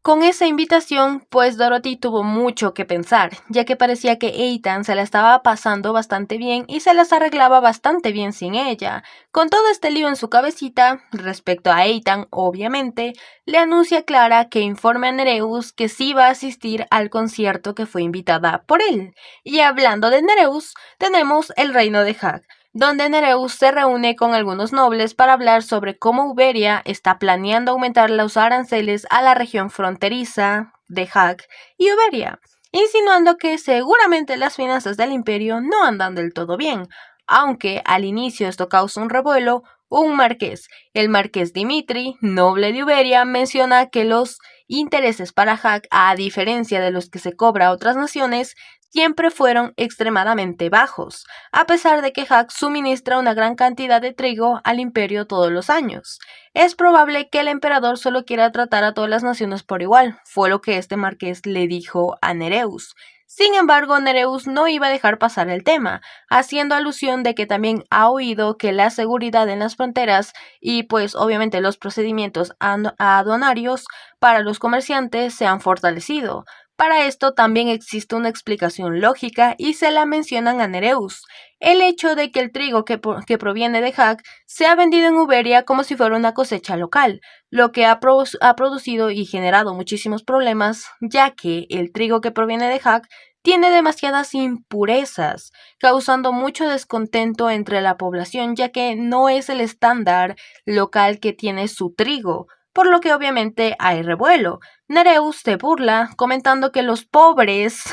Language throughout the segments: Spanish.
Con esa invitación, pues Dorothy tuvo mucho que pensar, ya que parecía que Ethan se la estaba pasando bastante bien y se las arreglaba bastante bien sin ella. Con todo este lío en su cabecita, respecto a Ethan, obviamente, le anuncia a Clara que informe a Nereus que sí va a asistir al concierto que fue invitada por él. Y hablando de Nereus, tenemos el reino de Hag, donde Nereus se reúne con algunos nobles para hablar sobre cómo Uberia está planeando aumentar los aranceles a la región fronteriza de Hag y Uberia, insinuando que seguramente las finanzas del imperio no andan del todo bien, aunque al inicio esto causa un revuelo. Un marqués, el marqués Dimitri, noble de Uberia, menciona que los intereses para Hag, a diferencia de los que se cobra a otras naciones, siempre fueron extremadamente bajos, a pesar de que Hag suministra una gran cantidad de trigo al imperio todos los años. Es probable que el emperador solo quiera tratar a todas las naciones por igual, fue lo que este marqués le dijo a Nereus. Sin embargo, Nereus no iba a dejar pasar el tema, haciendo alusión de que también ha oído que la seguridad en las fronteras y pues obviamente los procedimientos aduanarios para los comerciantes se han fortalecido. Para esto también existe una explicación lógica y se la mencionan a Nereus. El hecho de que el trigo que proviene de Hag se ha vendido en Uberia como si fuera una cosecha local, lo que ha producido y generado muchísimos problemas, ya que el trigo que proviene de Hag tiene demasiadas impurezas, causando mucho descontento entre la población, ya que no es el estándar local que tiene su trigo, por lo que obviamente hay revuelo. Nereus se burla, comentando que los pobres,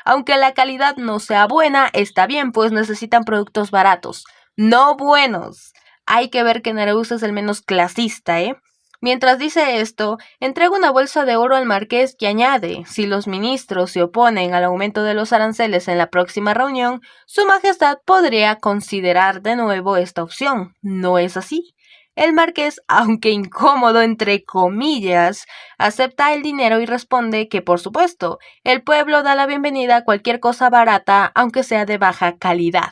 aunque la calidad no sea buena, está bien, pues necesitan productos baratos, no buenos. Hay que ver que Nereus es el menos clasista, ¿eh? Mientras dice esto, entrega una bolsa de oro al marqués que añade, si los ministros se oponen al aumento de los aranceles en la próxima reunión, su majestad podría considerar de nuevo esta opción. ¿No es así? El marqués, aunque incómodo entre comillas, acepta el dinero y responde que por supuesto, el pueblo da la bienvenida a cualquier cosa barata, aunque sea de baja calidad.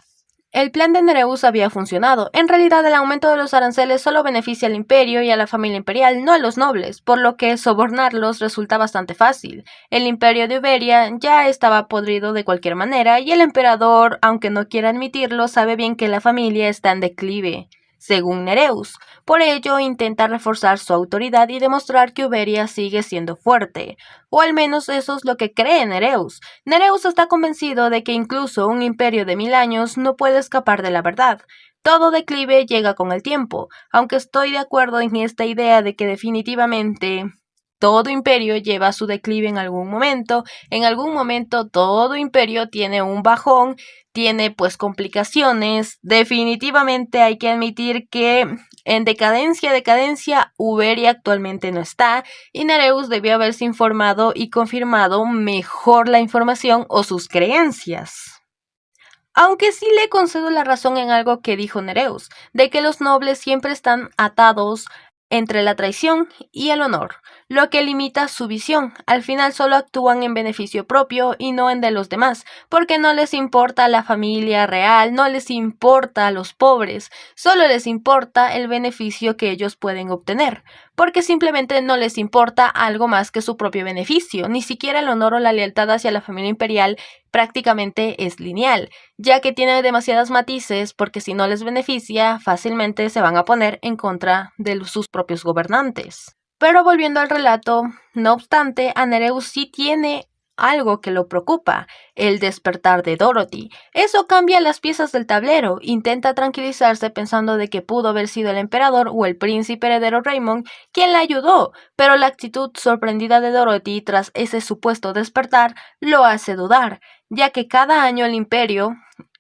El plan de Nereus había funcionado. En realidad, el aumento de los aranceles solo beneficia al imperio y a la familia imperial, no a los nobles, por lo que sobornarlos resulta bastante fácil. El imperio de Uberia ya estaba podrido de cualquier manera y el emperador, aunque no quiera admitirlo, sabe bien que la familia está en declive, según Nereus. Por ello, intenta reforzar su autoridad y demostrar que Uberia sigue siendo fuerte, o al menos eso es lo que cree Nereus. Nereus está convencido de que incluso un imperio de 1000 años no puede escapar de la verdad. Todo declive llega con el tiempo, aunque estoy de acuerdo en esta idea de que definitivamente todo imperio lleva su declive en algún momento todo imperio tiene un bajón, tiene pues complicaciones. Definitivamente hay que admitir que en decadencia, Uberia actualmente no está y Nereus debió haberse informado y confirmado mejor la información o sus creencias. Aunque sí le concedo la razón en algo que dijo Nereus, de que los nobles siempre están atados entre la traición y el honor, lo que limita su visión. Al final solo actúan en beneficio propio y no en de los demás, porque no les importa la familia real, no les importa a los pobres, solo les importa el beneficio que ellos pueden obtener, porque simplemente no les importa algo más que su propio beneficio, ni siquiera el honor o la lealtad hacia la familia imperial prácticamente es lineal, ya que tiene demasiados matices porque si no les beneficia, fácilmente se van a poner en contra de sus propios gobernantes. Pero volviendo al relato, no obstante, a Nereus sí tiene algo que lo preocupa, el despertar de Dorothy. Eso cambia las piezas del tablero. Intenta tranquilizarse pensando de que pudo haber sido el emperador o el príncipe heredero Raymond quien la ayudó, pero la actitud sorprendida de Dorothy tras ese supuesto despertar lo hace dudar, ya que cada año el imperio,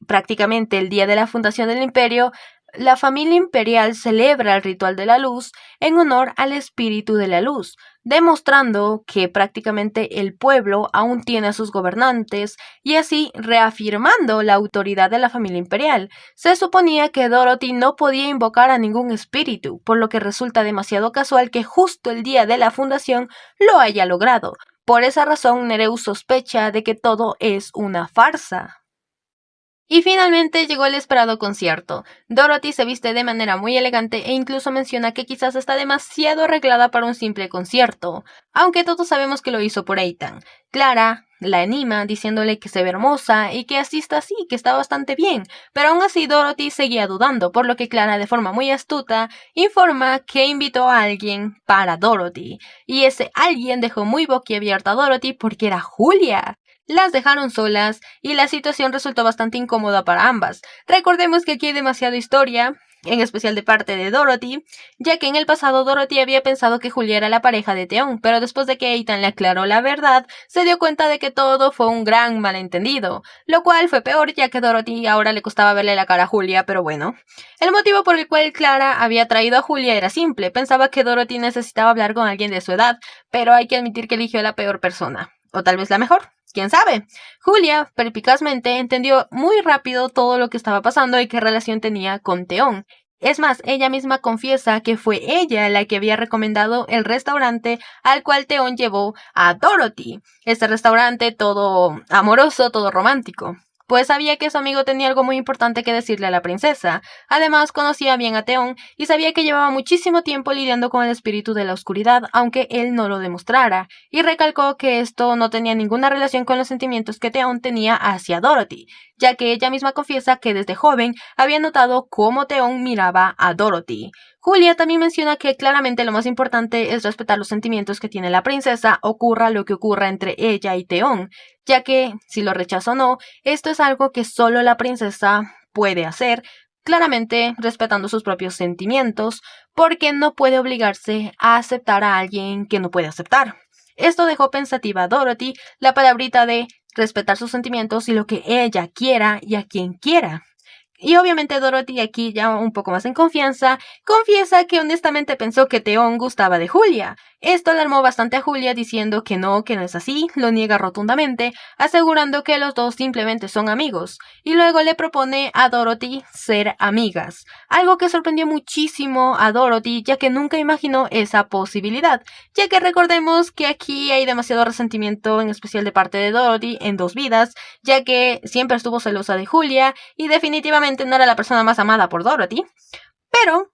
prácticamente el día de la fundación del imperio, la familia imperial celebra el ritual de la luz en honor al espíritu de la luz, demostrando que prácticamente el pueblo aún tiene a sus gobernantes y así reafirmando la autoridad de la familia imperial. Se suponía que Dorothy no podía invocar a ningún espíritu, por lo que resulta demasiado casual que justo el día de la fundación lo haya logrado. Por esa razón, Nereus sospecha de que todo es una farsa. Y finalmente llegó el esperado concierto. Dorothy se viste de manera muy elegante e incluso menciona que quizás está demasiado arreglada para un simple concierto, aunque todos sabemos que lo hizo por Ethan. Clara la anima diciéndole que se ve hermosa y que asista así, que está bastante bien, pero aún así Dorothy seguía dudando, por lo que Clara de forma muy astuta informa que invitó a alguien para Dorothy, y ese alguien dejó muy boquiabierta a Dorothy porque era Julia. Las dejaron solas y la situación resultó bastante incómoda para ambas. Recordemos que aquí hay demasiada historia, en especial de parte de Dorothy, ya que en el pasado Dorothy había pensado que Julia era la pareja de Theon, pero después de que Ethan le aclaró la verdad, se dio cuenta de que todo fue un gran malentendido, lo cual fue peor ya que Dorothy ahora le costaba verle la cara a Julia, pero bueno. El motivo por el cual Clara había traído a Julia era simple, pensaba que Dorothy necesitaba hablar con alguien de su edad, pero hay que admitir que eligió a la peor persona, o tal vez la mejor. ¿Quién sabe? Julia, perspicazmente, entendió muy rápido todo lo que estaba pasando y qué relación tenía con Theon. Es más, ella misma confiesa que fue ella la que había recomendado el restaurante al cual Theon llevó a Dorothy. Este restaurante todo amoroso, todo romántico. Pues sabía que su amigo tenía algo muy importante que decirle a la princesa. Además, conocía bien a Theon y sabía que llevaba muchísimo tiempo lidiando con el espíritu de la oscuridad, aunque él no lo demostrara, y recalcó que esto no tenía ninguna relación con los sentimientos que Theon tenía hacia Dorothy, ya que ella misma confiesa que desde joven había notado cómo Theon miraba a Dorothy. Julia también menciona que claramente lo más importante es respetar los sentimientos que tiene la princesa, ocurra lo que ocurra entre ella y Theon, ya que, si lo rechaza o no, esto es algo que solo la princesa puede hacer, claramente respetando sus propios sentimientos, porque no puede obligarse a aceptar a alguien que no puede aceptar. Esto dejó pensativa a Dorothy la palabrita de respetar sus sentimientos y lo que ella quiera y a quien quiera. Y obviamente Dorothy, aquí ya un poco más en confianza, confiesa que honestamente pensó que Theon gustaba de Julia. Esto alarmó bastante a Julia diciendo que no es así, lo niega rotundamente, asegurando que los dos simplemente son amigos, y luego le propone a Dorothy ser amigas, algo que sorprendió muchísimo a Dorothy ya que nunca imaginó esa posibilidad, ya que recordemos que aquí hay demasiado resentimiento, en especial de parte de Dorothy, en dos vidas, ya que siempre estuvo celosa de Julia y definitivamente no era la persona más amada por Dorothy, pero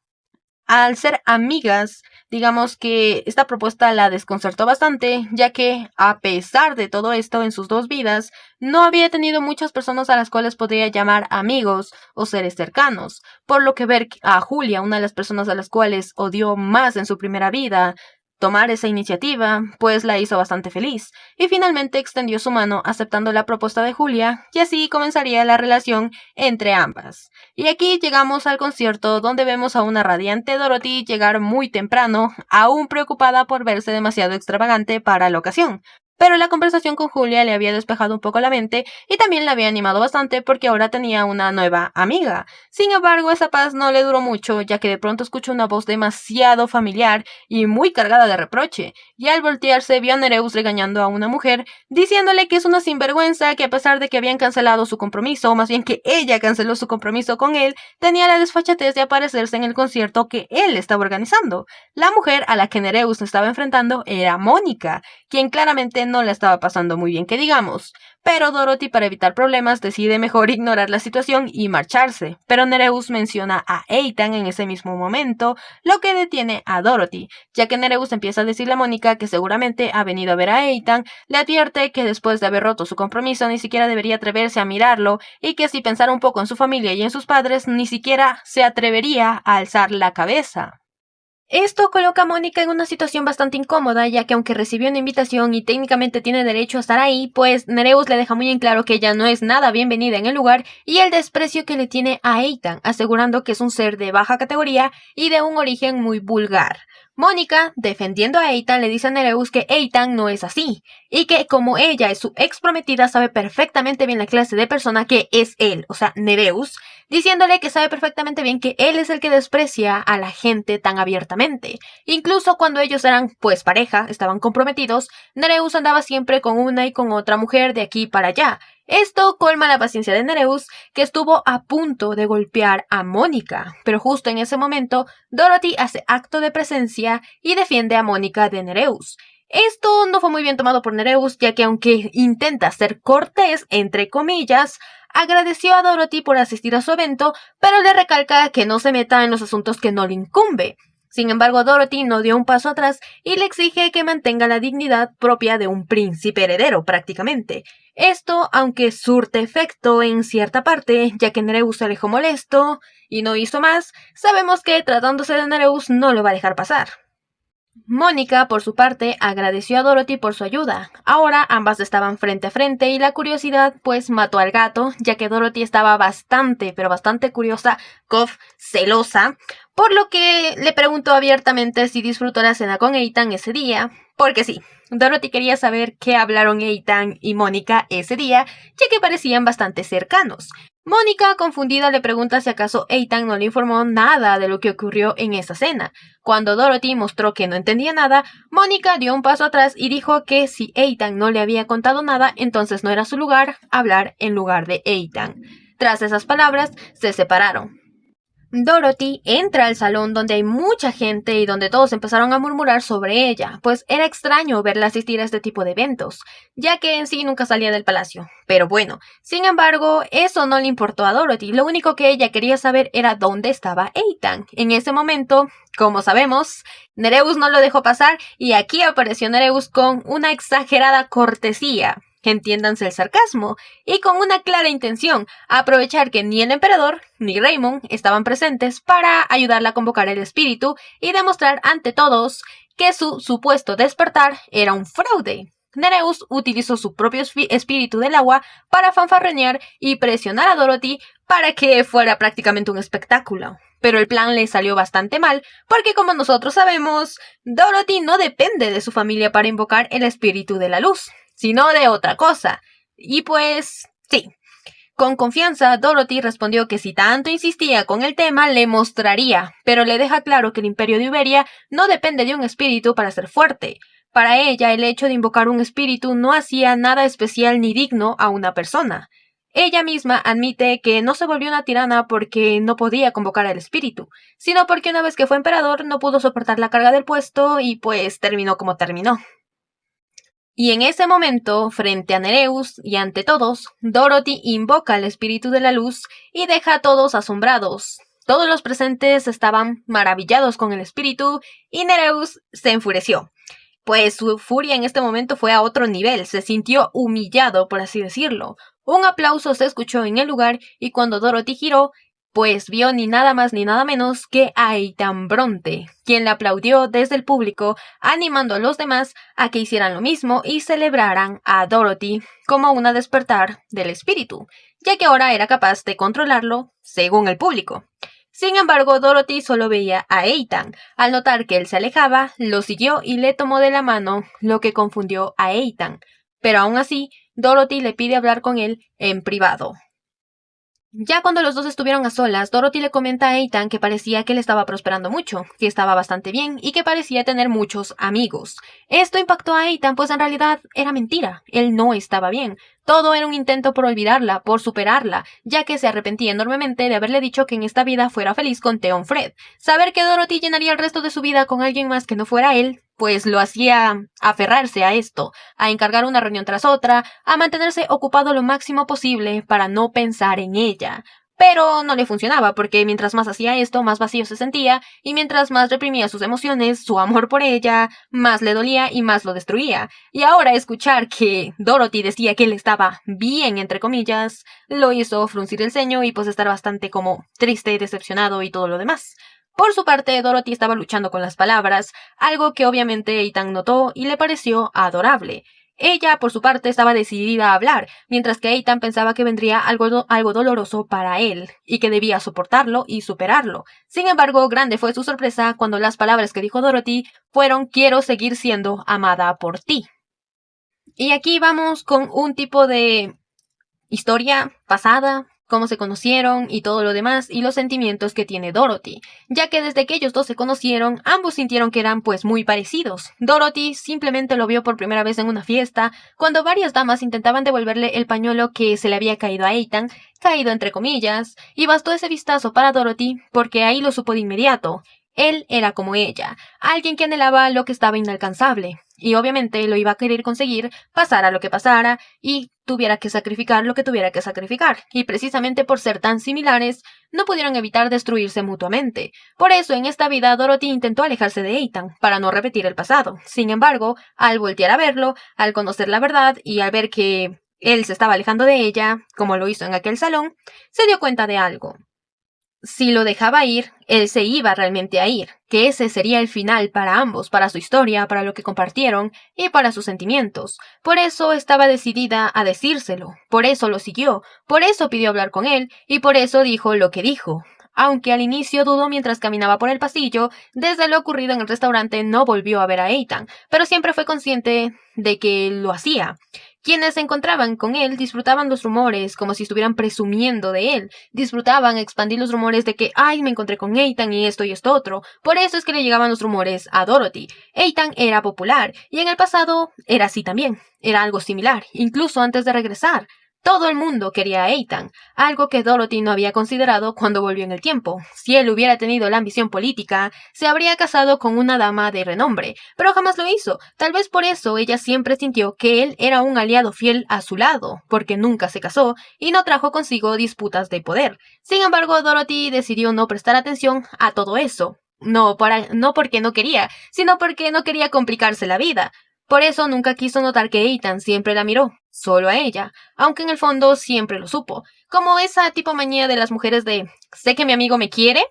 al ser amigas, digamos que esta propuesta la desconcertó bastante, ya que, a pesar de todo esto en sus dos vidas, no había tenido muchas personas a las cuales podría llamar amigos o seres cercanos, por lo que ver a Julia, una de las personas a las cuales odió más en su primera vida, tomar esa iniciativa, pues la hizo bastante feliz, y finalmente extendió su mano aceptando la propuesta de Julia, y así comenzaría la relación entre ambas. Y aquí llegamos al concierto donde vemos a una radiante Dorothy llegar muy temprano, aún preocupada por verse demasiado extravagante para la ocasión. Pero la conversación con Julia le había despejado un poco la mente y también la había animado bastante porque ahora tenía una nueva amiga. Sin embargo, esa paz no le duró mucho, ya que de pronto escuchó una voz demasiado familiar y muy cargada de reproche, y al voltearse vio a Nereus regañando a una mujer, diciéndole que es una sinvergüenza, que a pesar de que habían cancelado su compromiso, o más bien que ella canceló su compromiso con él, tenía la desfachatez de aparecerse en el concierto que él estaba organizando. La mujer a la que Nereus se estaba enfrentando era Mónica, quien claramente no la estaba pasando muy bien que digamos, pero Dorothy, para evitar problemas, decide mejor ignorar la situación y marcharse, pero Nereus menciona a Ethan en ese mismo momento, lo que detiene a Dorothy, ya que Nereus empieza a decirle a Mónica que seguramente ha venido a ver a Ethan, le advierte que después de haber roto su compromiso ni siquiera debería atreverse a mirarlo y que si pensara un poco en su familia y en sus padres ni siquiera se atrevería a alzar la cabeza. Esto coloca a Mónica en una situación bastante incómoda, ya que aunque recibió una invitación y técnicamente tiene derecho a estar ahí, pues Nereus le deja muy en claro que ella no es nada bienvenida en el lugar y el desprecio que le tiene a Ethan, asegurando que es un ser de baja categoría y de un origen muy vulgar. Mónica, defendiendo a Ethan, le dice a Nereus que Ethan no es así, y que como ella es su ex prometida sabe perfectamente bien la clase de persona que es él, o sea, Nereus, diciéndole que sabe perfectamente bien que él es el que desprecia a la gente tan abiertamente. Incluso cuando ellos eran pues pareja, estaban comprometidos, Nereus andaba siempre con una y con otra mujer de aquí para allá. Esto colma la paciencia de Nereus, que estuvo a punto de golpear a Mónica, pero justo en ese momento Dorothy hace acto de presencia y defiende a Mónica de Nereus. Esto no fue muy bien tomado por Nereus, ya que aunque intenta ser cortés, entre comillas, agradeció a Dorothy por asistir a su evento, pero le recalca que no se meta en los asuntos que no le incumbe. Sin embargo, Dorothy no dio un paso atrás y le exige que mantenga la dignidad propia de un príncipe heredero, prácticamente. Esto, aunque surte efecto en cierta parte, ya que Nereus se alejó molesto y no hizo más, sabemos que tratándose de Nereus no lo va a dejar pasar. Mónica, por su parte, agradeció a Dorothy por su ayuda. Ahora ambas estaban frente a frente y la curiosidad pues mató al gato, ya que Dorothy estaba bastante, pero bastante curiosa, celosa, por lo que le preguntó abiertamente si disfrutó la cena con Ethan ese día, porque sí, Dorothy quería saber qué hablaron Ethan y Mónica ese día, ya que parecían bastante cercanos. Mónica, confundida, le pregunta si acaso Ethan no le informó nada de lo que ocurrió en esa cena. Cuando Dorothy mostró que no entendía nada, Mónica dio un paso atrás y dijo que si Ethan no le había contado nada, entonces no era su lugar hablar en lugar de Ethan. Tras esas palabras, se separaron. Dorothy entra al salón donde hay mucha gente y donde todos empezaron a murmurar sobre ella, pues era extraño verla asistir a este tipo de eventos, ya que en sí nunca salía del palacio. Pero bueno, sin embargo, eso no le importó a Dorothy, lo único que ella quería saber era dónde estaba Ethan. En ese momento, como sabemos, Nereus no lo dejó pasar y aquí apareció Nereus con una exagerada cortesía. Entiéndanse el sarcasmo, y con una clara intención, aprovechar que ni el emperador ni Raymond estaban presentes para ayudarla a convocar el espíritu y demostrar ante todos que su supuesto despertar era un fraude. Nereus utilizó su propio espíritu del agua para fanfarronear y presionar a Dorothy para que fuera prácticamente un espectáculo. Pero el plan le salió bastante mal, porque como nosotros sabemos, Dorothy no depende de su familia para invocar el espíritu de la luz, sino de otra cosa. Y pues, sí. Con confianza, Dorothy respondió que si tanto insistía con el tema, le mostraría, pero le deja claro que el Imperio de Iberia no depende de un espíritu para ser fuerte. Para ella, el hecho de invocar un espíritu no hacía nada especial ni digno a una persona. Ella misma admite que no se volvió una tirana porque no podía convocar al espíritu, sino porque una vez que fue emperador no pudo soportar la carga del puesto y pues terminó como terminó. Y en ese momento, frente a Nereus y ante todos, Dorothy invoca al espíritu de la luz y deja a todos asombrados. Todos los presentes estaban maravillados con el espíritu y Nereus se enfureció. Pues su furia en este momento fue a otro nivel, se sintió humillado, por así decirlo. Un aplauso se escuchó en el lugar y cuando Dorothy giró, pues vio ni nada más ni nada menos que a Ethan Bronte, quien le aplaudió desde el público, animando a los demás a que hicieran lo mismo y celebraran a Dorothy como una despertar del espíritu, ya que ahora era capaz de controlarlo según el público. Sin embargo, Dorothy solo veía a Ethan. Al notar que él se alejaba, lo siguió y le tomó de la mano, lo que confundió a Ethan. Pero aún así, Dorothy le pide hablar con él en privado. Ya cuando los dos estuvieron a solas, Dorothy le comenta a Ethan que parecía que él estaba prosperando mucho, que estaba bastante bien y que parecía tener muchos amigos. Esto impactó a Ethan, pues en realidad era mentira, él no estaba bien. Todo era un intento por olvidarla, por superarla, ya que se arrepentía enormemente de haberle dicho que en esta vida fuera feliz con Theon Fred. Saber que Dorothy llenaría el resto de su vida con alguien más que no fuera él, pues lo hacía aferrarse a esto, a encargar una reunión tras otra, a mantenerse ocupado lo máximo posible para no pensar en ella. Pero no le funcionaba, porque mientras más hacía esto, más vacío se sentía, y mientras más reprimía sus emociones, su amor por ella, más le dolía y más lo destruía. Y ahora escuchar que Dorothy decía que él estaba bien, entre comillas, lo hizo fruncir el ceño y pues estar bastante como triste, decepcionado y todo lo demás. Por su parte, Dorothy estaba luchando con las palabras, algo que obviamente Ethan notó y le pareció adorable. Ella, por su parte, estaba decidida a hablar, mientras que Ethan pensaba que vendría algo doloroso para él, y que debía soportarlo y superarlo. Sin embargo, grande fue su sorpresa cuando las palabras que dijo Dorothy fueron «Quiero seguir siendo amada por ti». Y aquí vamos con un tipo de historia pasada, cómo se conocieron y todo lo demás y los sentimientos que tiene Dorothy, ya que desde que ellos dos se conocieron, ambos sintieron que eran pues muy parecidos. Dorothy simplemente lo vio por primera vez en una fiesta, cuando varias damas intentaban devolverle el pañuelo que se le había caído a Ethan, caído entre comillas, y bastó ese vistazo para Dorothy porque ahí lo supo de inmediato. Él era como ella, alguien que anhelaba lo que estaba inalcanzable, y obviamente lo iba a querer conseguir, pasara lo que pasara, y tuviera que sacrificar lo que tuviera que sacrificar, y precisamente por ser tan similares, no pudieron evitar destruirse mutuamente. Por eso en esta vida Dorothy intentó alejarse de Ethan, para no repetir el pasado. Sin embargo, al voltear a verlo, al conocer la verdad, y al ver que él se estaba alejando de ella, como lo hizo en aquel salón, se dio cuenta de algo. Si lo dejaba ir, él se iba realmente a ir, que ese sería el final para ambos, para su historia, para lo que compartieron y para sus sentimientos. Por eso estaba decidida a decírselo, por eso lo siguió, por eso pidió hablar con él y por eso dijo lo que dijo. Aunque al inicio dudó mientras caminaba por el pasillo, desde lo ocurrido en el restaurante no volvió a ver a Ethan, pero siempre fue consciente de que lo hacía. Quienes se encontraban con él disfrutaban los rumores como si estuvieran presumiendo de él. Disfrutaban expandir los rumores de que, ay, me encontré con Ethan y esto otro. Por eso es que le llegaban los rumores a Dorothy. Ethan era popular y en el pasado era así también. Era algo similar, incluso antes de regresar. Todo el mundo quería a Ethan, algo que Dorothy no había considerado cuando volvió en el tiempo. Si él hubiera tenido la ambición política, se habría casado con una dama de renombre, pero jamás lo hizo. Tal vez por eso ella siempre sintió que él era un aliado fiel a su lado, porque nunca se casó y no trajo consigo disputas de poder. Sin embargo, Dorothy decidió no prestar atención a todo eso. No porque no quería, sino porque no quería complicarse la vida. Por eso nunca quiso notar que Ethan siempre la miró, solo a ella, aunque en el fondo siempre lo supo, como esa tipo manía de las mujeres de sé que mi amigo me quiere,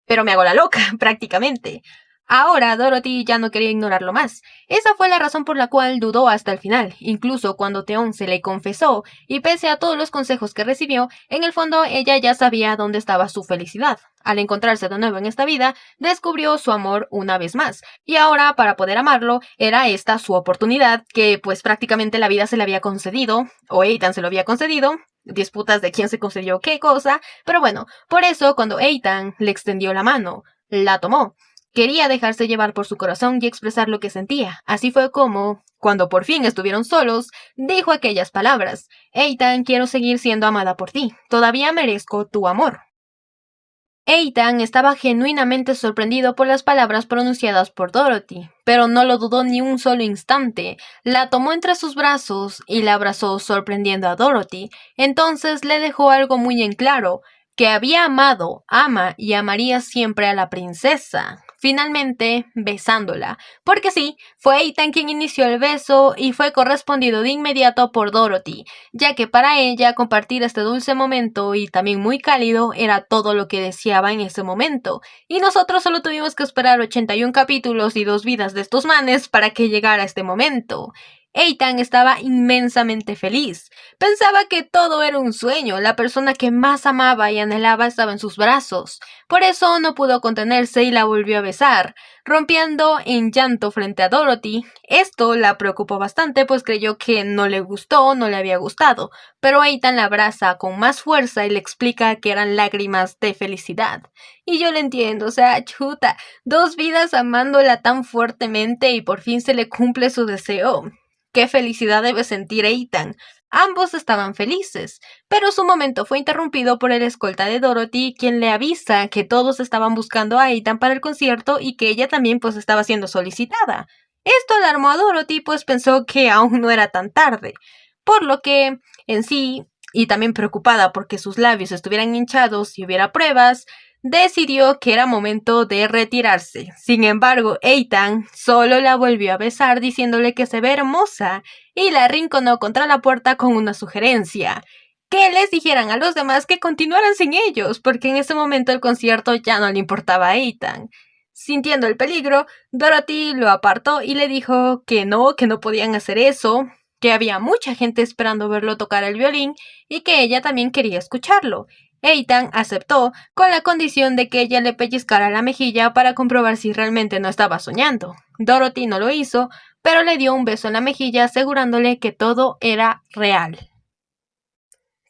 pero me hago la loca, prácticamente. Ahora Dorothy ya no quería ignorarlo más. Esa fue la razón por la cual dudó hasta el final, incluso cuando Theon se le confesó, y pese a todos los consejos que recibió, en el fondo ella ya sabía dónde estaba su felicidad. Al encontrarse de nuevo en esta vida, descubrió su amor una vez más, y ahora para poder amarlo, era esta su oportunidad, que pues prácticamente la vida se le había concedido, o Ethan se lo había concedido, disputas de quién se concedió qué cosa, pero bueno, por eso cuando Ethan le extendió la mano, la tomó. Quería dejarse llevar por su corazón y expresar lo que sentía. Así fue como, cuando por fin estuvieron solos, dijo aquellas palabras. Ethan, quiero seguir siendo amada por ti. Todavía merezco tu amor. Ethan estaba genuinamente sorprendido por las palabras pronunciadas por Dorothy, pero no lo dudó ni un solo instante. La tomó entre sus brazos y la abrazó sorprendiendo a Dorothy. Entonces le dejó algo muy en claro, que había amado, ama y amaría siempre a la princesa. Finalmente, besándola. Porque sí, fue Ethan quien inició el beso y fue correspondido de inmediato por Dorothy, ya que para ella compartir este dulce momento y también muy cálido era todo lo que deseaba en ese momento. Y nosotros solo tuvimos que esperar 81 capítulos y 2 vidas de estos manes para que llegara este momento. Ethan estaba inmensamente feliz. Pensaba que todo era un sueño, la persona que más amaba y anhelaba estaba en sus brazos. Por eso no pudo contenerse y la volvió a besar, rompiendo en llanto frente a Dorothy. Esto la preocupó bastante, pues creyó que no le gustó, no le había gustado. Pero Ethan la abraza con más fuerza y le explica que eran lágrimas de felicidad. Y yo le entiendo, o sea, chuta, 2 vidas amándola tan fuertemente y por fin se le cumple su deseo. ¡Qué felicidad debe sentir Ethan! Ambos estaban felices, pero su momento fue interrumpido por el escolta de Dorothy, quien le avisa que todos estaban buscando a Ethan para el concierto y que ella también pues estaba siendo solicitada. Esto alarmó a Dorothy, pues pensó que aún no era tan tarde, por lo que, en sí, y también preocupada porque sus labios estuvieran hinchados y hubiera pruebas, decidió que era momento de retirarse. Sin embargo, Ethan solo la volvió a besar diciéndole que se ve hermosa y la arrinconó contra la puerta con una sugerencia. Que les dijeran a los demás que continuaran sin ellos, porque en ese momento el concierto ya no le importaba a Ethan. Sintiendo el peligro, Dorothy lo apartó y le dijo que no podían hacer eso, que había mucha gente esperando verlo tocar el violín y que ella también quería escucharlo. Ethan aceptó con la condición de que ella le pellizcara la mejilla para comprobar si realmente no estaba soñando. Dorothy no lo hizo, pero le dio un beso en la mejilla asegurándole que todo era real.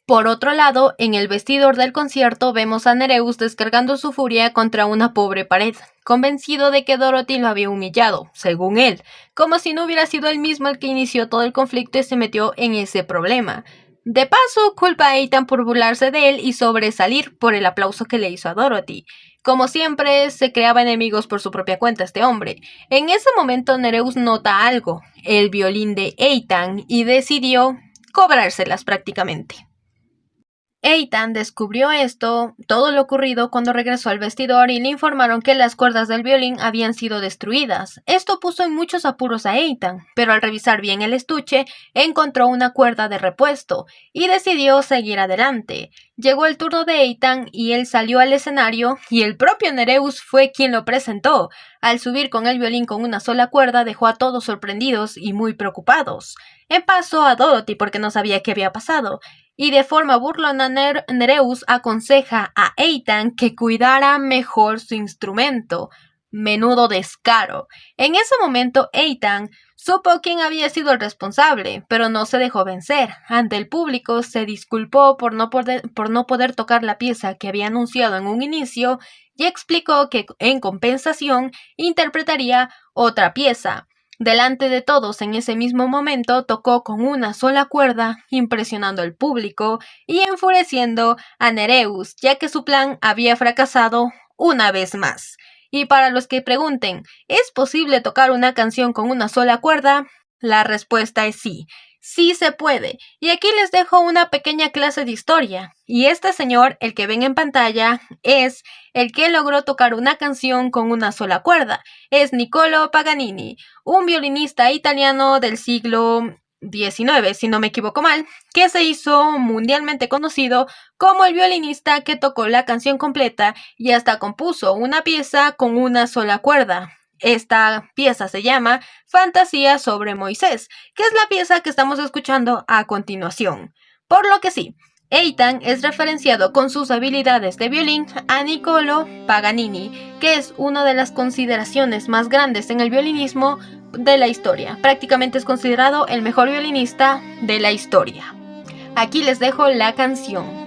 Por otro lado, en el vestidor del concierto vemos a Nereus descargando su furia contra una pobre pared, convencido de que Dorothy lo había humillado, según él, como si no hubiera sido él mismo el que inició todo el conflicto y se metió en ese problema. De paso, culpa a Ethan por burlarse de él y sobresalir por el aplauso que le hizo a Dorothy. Como siempre, se creaba enemigos por su propia cuenta este hombre. En ese momento Nereus nota algo, el violín de Eitan, y decidió cobrárselas prácticamente. Eitan descubrió todo lo ocurrido cuando regresó al vestidor y le informaron que las cuerdas del violín habían sido destruidas. Esto puso en muchos apuros a Eitan, pero al revisar bien el estuche, encontró una cuerda de repuesto y decidió seguir adelante. Llegó el turno de Eitan y él salió al escenario y el propio Nereus fue quien lo presentó. Al subir con el violín con una sola cuerda dejó a todos sorprendidos y muy preocupados. En paso a Dorothy porque no sabía qué había pasado. Y de forma burlona Nereus aconseja a Eitan que cuidara mejor su instrumento. Menudo descaro. En ese momento Eitan supo quién había sido el responsable, pero no se dejó vencer. Ante el público se disculpó por no poder tocar la pieza que había anunciado en un inicio y explicó que en compensación interpretaría otra pieza. Delante de todos en ese mismo momento tocó con una sola cuerda, impresionando al público y enfureciendo a Nereus, ya que su plan había fracasado una vez más. Y para los que pregunten, ¿es posible tocar una canción con una sola cuerda? La respuesta es sí. Sí se puede. Y aquí les dejo una pequeña clase de historia. Y este señor, el que ven en pantalla, es el que logró tocar una canción con una sola cuerda. Es Niccolò Paganini, un violinista italiano del siglo XIX, si no me equivoco mal, que se hizo mundialmente conocido como el violinista que tocó la canción completa y hasta compuso una pieza con una sola cuerda. Esta pieza se llama Fantasía sobre Moisés, que es la pieza que estamos escuchando a continuación. Por lo que sí, Eitan es referenciado con sus habilidades de violín a Niccolò Paganini, que es una de las consideraciones más grandes en el violinismo de la historia. Prácticamente es considerado el mejor violinista de la historia. Aquí les dejo la canción.